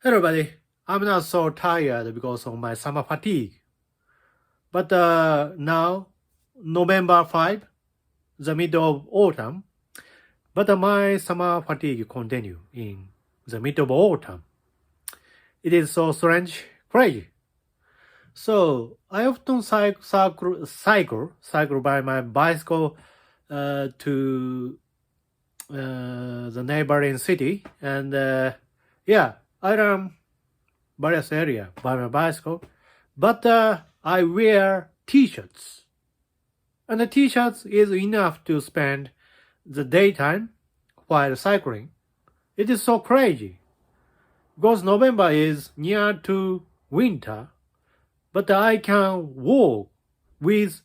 Hello, everybody. I'm not so tired because of my summer fatigue. But now, November 5, the middle of autumn, but my summer fatigue continue in the middle of autumn. It is so strange, crazy. So I often cycle by my bicycle to the neighboring city, and I run various area by my bicycle, but I wear t-shirts, and the t-shirts is enough to spend the daytime while cycling. It is so crazy because November is near to winter, but I can walk with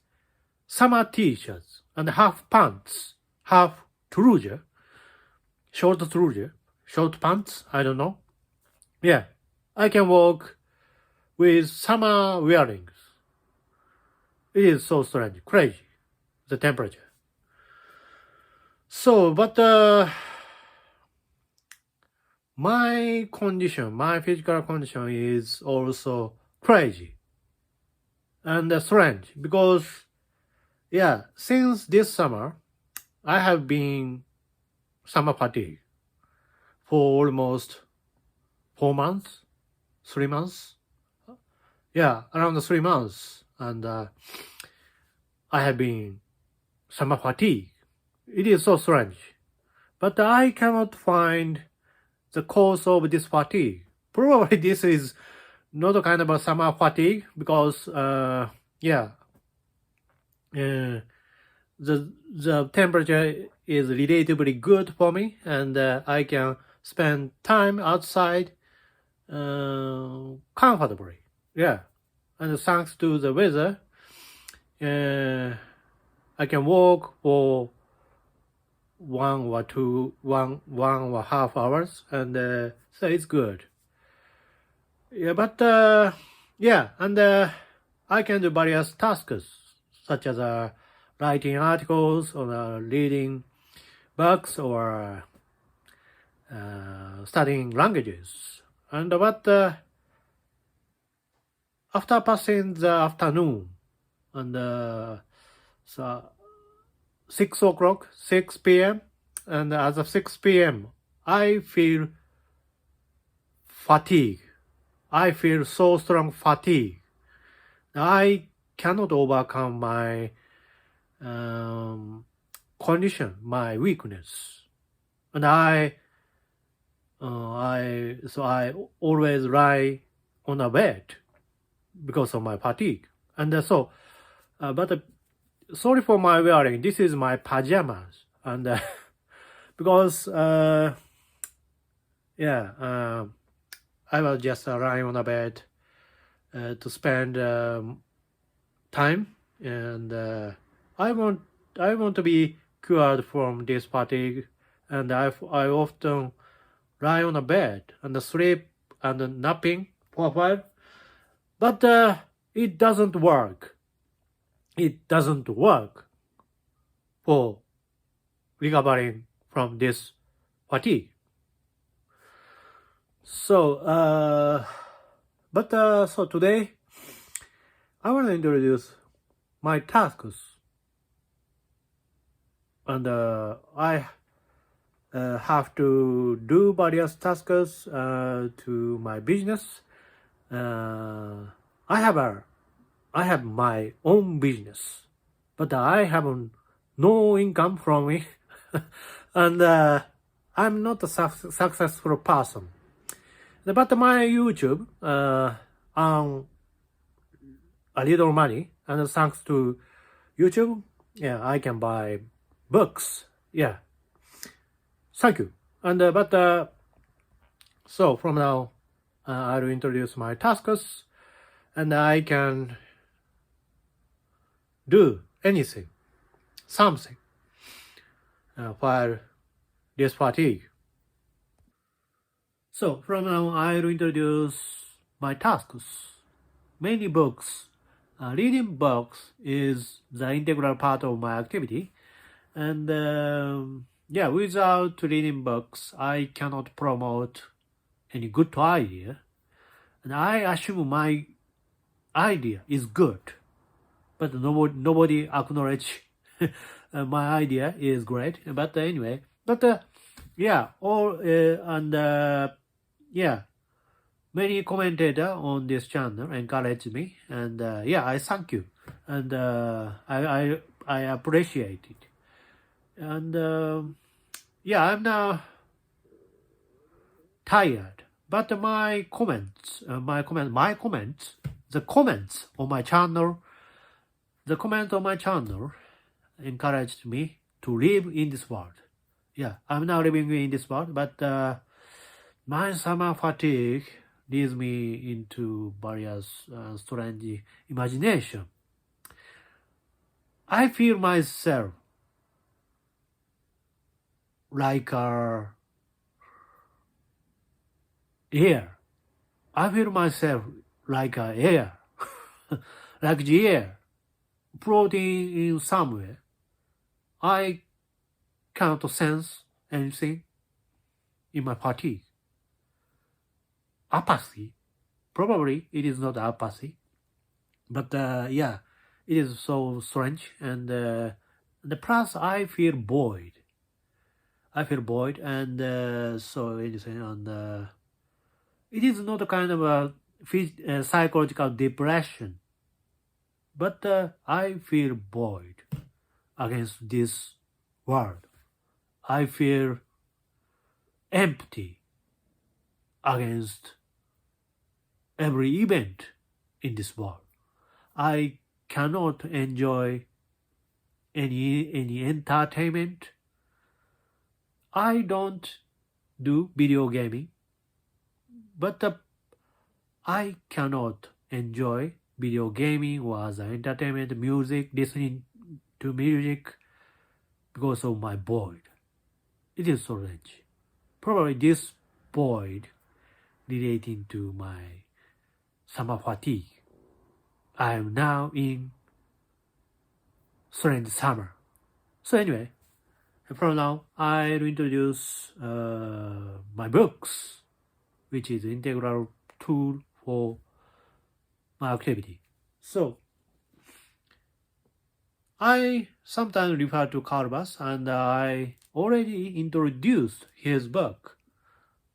summer t-shirts and half pants, half trouser, short pants, I don't know. Yeah, I can walk with summer wearings. It is so strange, crazy, the temperature. So, but my physical condition is also crazy and strange because, since this summer, I have been summer fatigue for almost 4 months, 3 months. Around 3 months. And I have been summer fatigue. It is so strange. But I cannot find the cause of this fatigue. Probably this is not a kind of a summer fatigue because, the temperature is relatively good for me, and I can spend time outside comfortably. And thanks to the weather, I can walk for 1.5 hours, and so it's good. I can do various tasks such as writing articles or reading books or studying languages. And after passing the afternoon and 6 p.m. and as of 6 p.m. I feel fatigue. I feel so strong fatigue. I cannot overcome my condition, my weakness, and I always lie on a bed because of my fatigue. And sorry for my wearing. This is my pajamas, and because I was just lying on a bed to spend time, and I want to be cured from this fatigue, and I often lie on a bed and sleep and napping for a while, but it doesn't work. It doesn't work for recovering from this fatigue. So, so today I want to introduce my tasks, and I have to do various tasks to my business. I have my own business, but I have no income from it, and I'm not a successful person. But my YouTube earn a little money, and thanks to YouTube, I can buy books. Thank you. And so from now, I will introduce my tasks, and I can do something while this fatigue. So from now, I will introduce my tasks. Many books. Reading books is the integral part of my activity, and without reading books, I cannot promote any good idea, and I assume my idea is good, but nobody acknowledge my idea is great. But anyway, yeah, many commentators on this channel encourage me, and I thank you, and I appreciate it, and I'm now tired, but the comments on my channel encouraged me to live in this world. Yeah, I'm now living in this world, but my summer fatigue leads me into various strange imagination. I feel myself like air. I feel myself like air, like the air, floating in somewhere. I cannot sense anything in my fatigue. Apathy. Probably it is not apathy, but it is so strange. And the plus, I feel void. And so anything. And it is not a kind of a psychological depression, but I feel void against this world. I feel empty against every event in this world. I cannot enjoy any entertainment. I don't do video gaming, but I cannot enjoy video gaming or as entertainment, music, listening to music because of my void. It is so strange. Probably this void relating to my summer fatigue. I am now in strange summer. So anyway, from now I'll introduce my books, which is integral tool for my activity. So I sometimes refer to Karl Barth, and I already introduced his book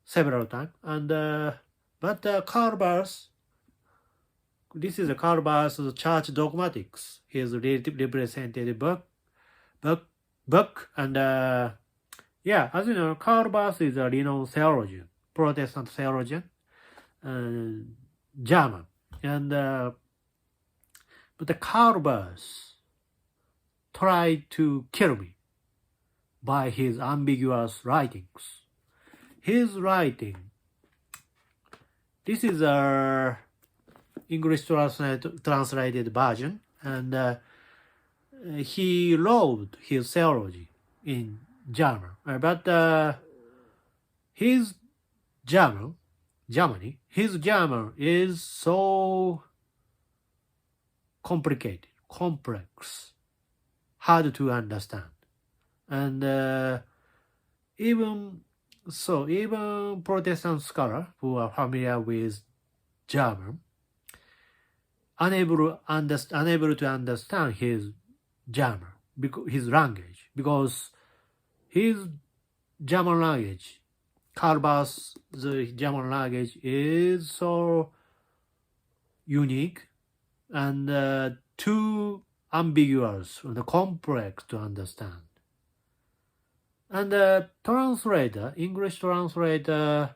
several times. And but Karl Barth, this is Karl Barth's Church Dogmatics, his represented book, and as you know, Karl Barth is a renowned theologian, Protestant theologian, German, and but the Karl Barth tried to kill me by his ambiguous writings. His writing, this is a English translated version, and he wrote his theology in German, but his German is so complicated, complex, hard to understand, and even Protestant scholars who are familiar with German unable to understand his German, his language, because his German language, Karl Barth's German language, is so unique and too ambiguous and complex to understand. And the English translator,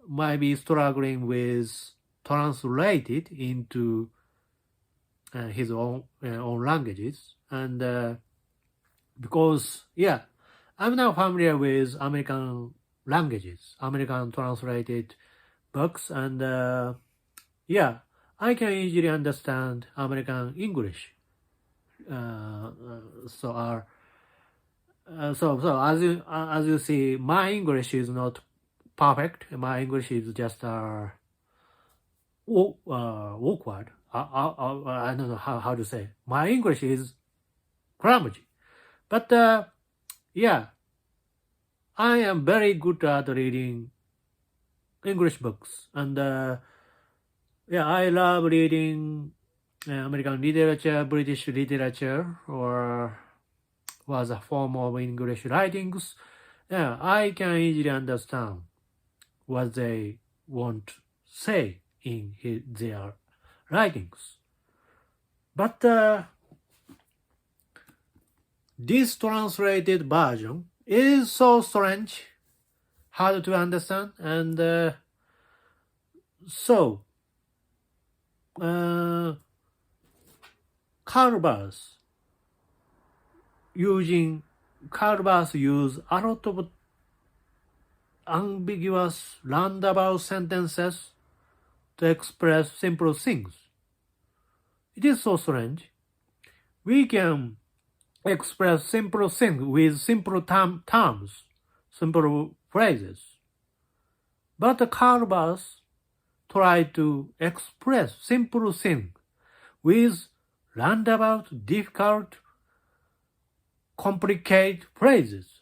might be struggling with translate it into his own languages, and because I'm now familiar with American languages, American translated books, and I can easily understand American English. So as you see, my English is not perfect. My English is just awkward. I don't know how to say. My English is clumsy, but I am very good at reading English books. And I love reading American literature, British literature, or was a form of English writings. I can easily understand what they want to say in their writings. But this translated version is so strange, hard to understand, and so Karl Barth use a lot of ambiguous roundabout sentences to express simple things. It is so strange. We can express simple things with simple terms, simple phrases. But Karl Barth tried to express simple things with roundabout, difficult, complicated phrases.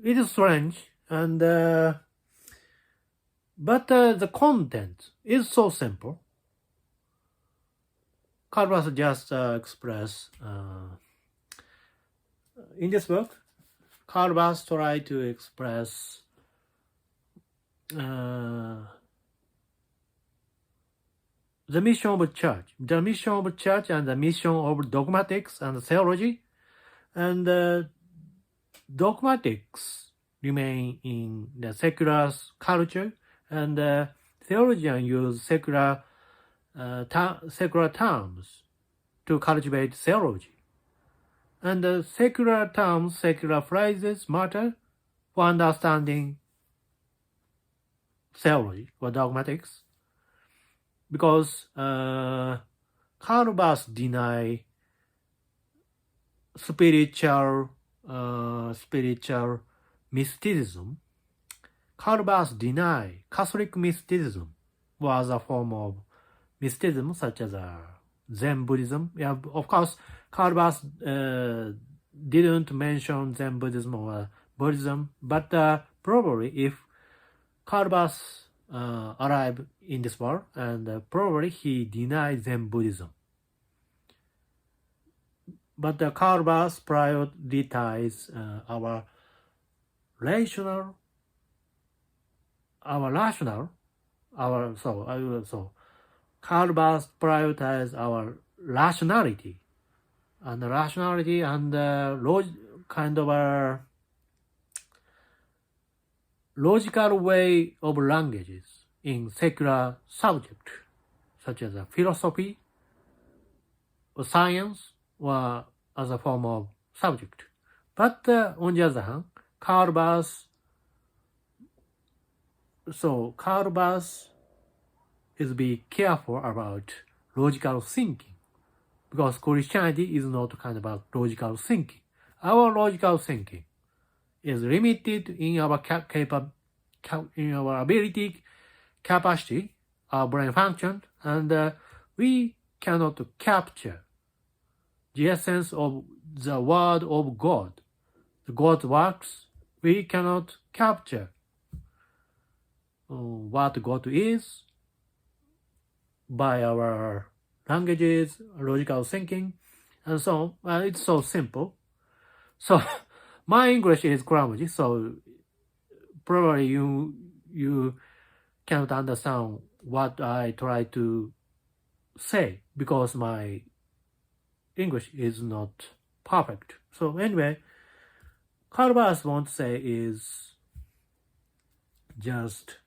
It is strange, and but the content is so simple. Karl Barth just express in this book. Karl Barth tried to express the mission of church, and the mission of dogmatics and theology, and dogmatics remain in the secular culture, and theologians use secular terms to cultivate theology. And the secular terms, secular phrases matter for understanding theology or dogmatics, because Karl Barth deny spiritual mysticism. Karl Barth deny Catholic mysticism was a form of mysticism, such as Zen Buddhism. Yeah, of course, Karl Barth didn't mention Zen Buddhism or Buddhism, but probably if Karl Barth arrived in this world, and probably he denied Zen Buddhism. But Karl Barth prioritizes our rational. Karl Barth prioritizes our rationality, and kind of a logical way of languages in secular subject, such as philosophy or science, or as a form of subject. But on the other hand, Karl Barth is be careful about logical thinking, because Christianity is not kind of about logical thinking. Our logical thinking is limited in our in our ability, capacity, our brain function, and we cannot capture the essence of the word of God. The God's works, we cannot capture what God is by our languages, logical thinking, and so on. It's so simple. So my English is clumsy, so probably you cannot understand what I try to say, because my English is not perfect. So anyway, Karl Barth want to say is just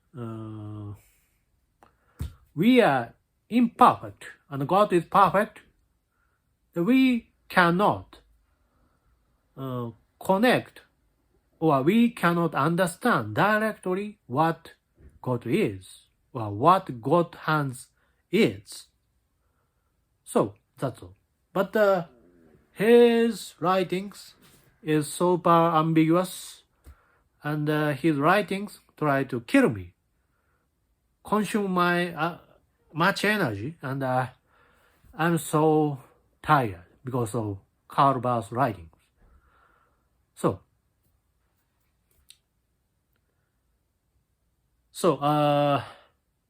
we are imperfect and God is perfect. We cannot connect, or we cannot understand directly what God is, or what God's hands is. So that's all. But his writings is super ambiguous, and his writings try to kill me, consume my much energy, and I'm so tired because of Karl Barth's writings. So,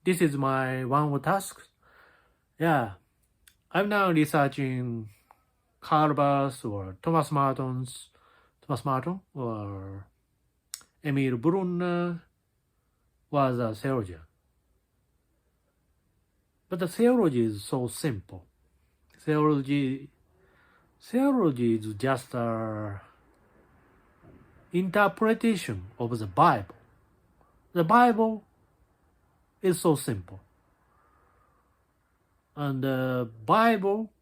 this is my one more task. Yeah, I'm now researching Karl Barth or Thomas Merton or Emil Brunner was a theologian. But the theology is so simple. Theology is just a interpretation of the Bible. The Bible is so simple. And the Bible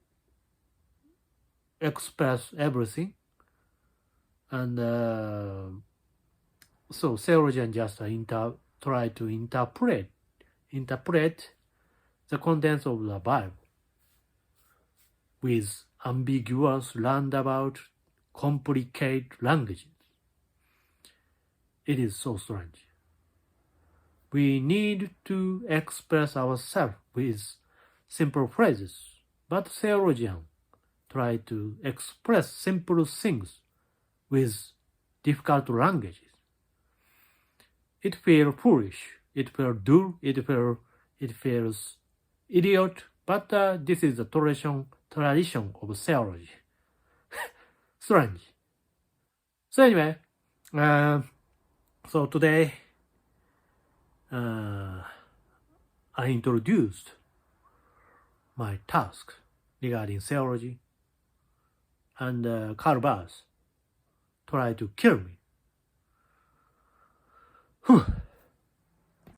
express everything. And so theologian just try to interpret the contents of the Bible with ambiguous, roundabout, complicated languages. It is so strange. We need to express ourselves with simple phrases, but theologians try to express simple things with difficult languages. It feels foolish, it feels dull, it feels idiot, but this is the tradition of theology. Strange. So anyway, so today I introduced my task regarding theology, and Karl Barth tried to kill me. Whew.